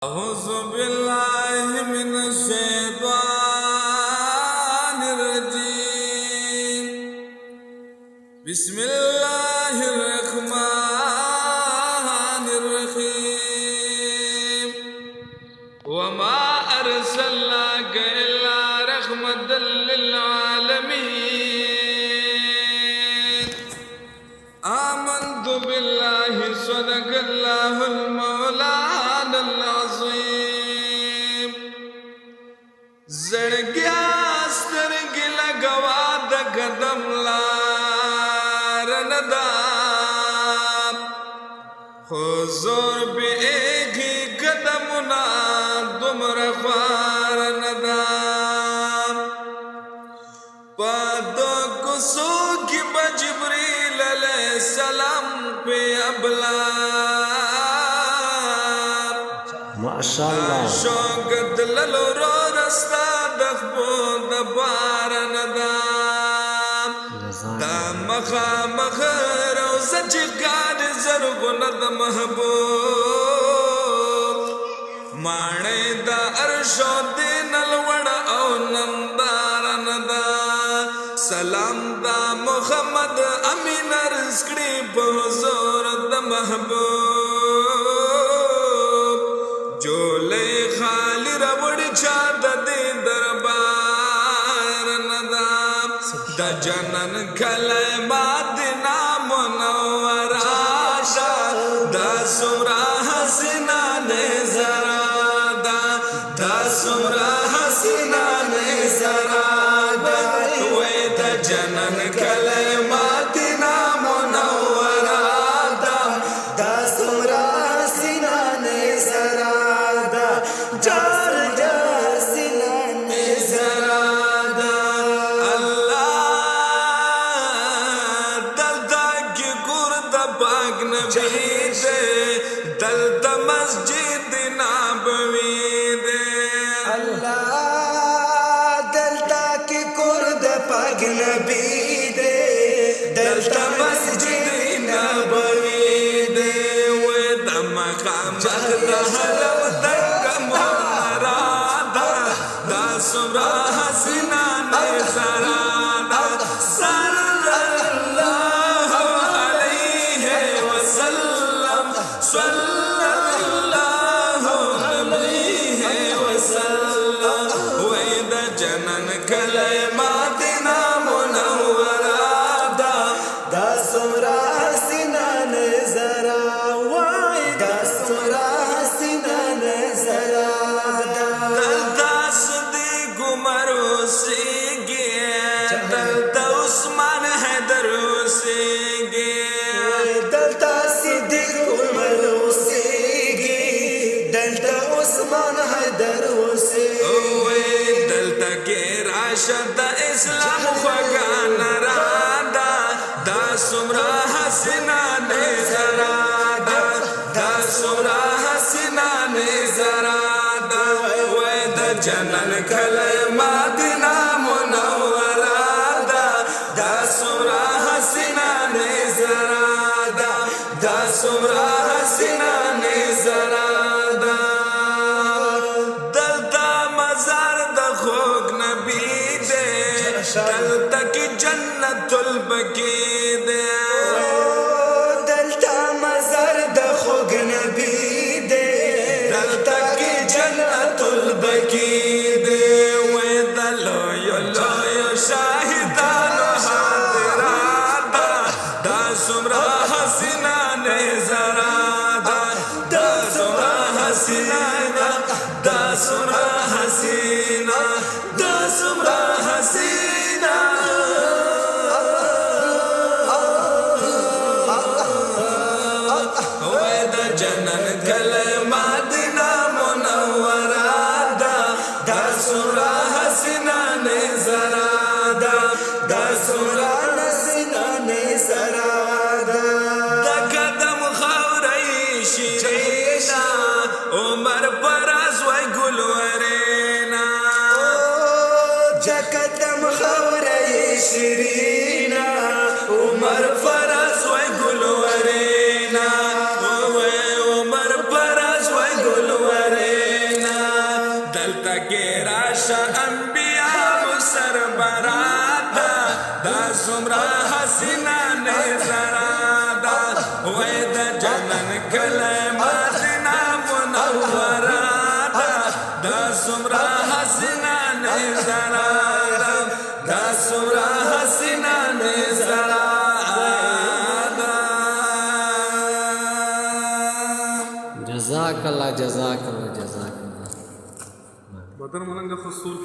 أعوذ بالله من الشيطان الرجيم. بسم الله الرحمن الرحيم. وما أرسلناك إلا رحمة للعالمين. آمنت بالله صدق الله المولانا العظيم. زړګیا سترګې لګوا د قدم لار نه ده، حضور به ایږي قدمونه دومره خوار نه ده. په دو کوڅو کې به جبریل علیه السلام په ابلا ماشاءالله شوقت للورو رستا دخبو دبار ندام دا مخامخ روزه چې ګاډ زرغونه د محبوب ماڼۍ د عرشو دی نلوړ او نندار ندا. سلام دا محمد امین عرض کړي په حضور د محبوب. جولې خالی راوړي چا د دې دربار نه ده. د جنن کلمات نام منوره شه، دا څومره حسینه نظره ده، دا څومره حسینه نظره ده. وې د جنن کلمات نام منوره ده، دا څومره حسینه نظره ده، جارجه حسینه نظره ده. الله دلته کې کور د پاک نبی دی، دلته مسجد نبوي دی. الله دلته کې کور د پاک نبی دی، دلته مسجد نبوي دی. وې د مقام د حرم دنګ مراده، دا څومره حسینه نظره ده. صلی الله علیه وسلم، صلی الله علیه وسلم. وې د جنن کلمات منوره ده، دا څومره حسینه نظره وای، دا څومره حسینه نظره ده. دلته صدیق عمر اوسېږي، دلته عثمان حیدر اوسېږي. دلته صدیق عمر اوسېږي، دلته عثمان حیدر اوسېږي. وې دلته کې راشه د اسلام خوږه ناره ده، دا څومره حسینه نظره ده، دا څومره حسینه نظره ده. وې د جنن کلمات منوره ده، دا څومره حسینه نظره ده، دا څومره حسینه نظره ده. دلته مزار د خوږ نبی دی، دلته کې جنت البقیع دی. دلته مزار د خوږ نبی دی، دلته کې جنت البقیع دی. وې د لویو لویو شاهدانو حاضره ده، دا څومره حسینه نظره ده، دا څومره حسینه ده، دا څومره حسینه، دا څومره حسینه. وې د جنن کلمات منوره ده، دا څومره حسینه نظره ده، دا څومره حسینه نظره ده. د قدم خاورې شیرینا، عمر پراز وای ګل ورینا. انبیاء سربرادا دا سمرا حسینا نظرادا وی دا جنن کلی مدینہ منورادا دا سمرا حسینا نظرادا دا سمرا حسینا نظرادا جزاک اللہ جزاک اللہ جزاک اللہ بدر ملنگ خصوص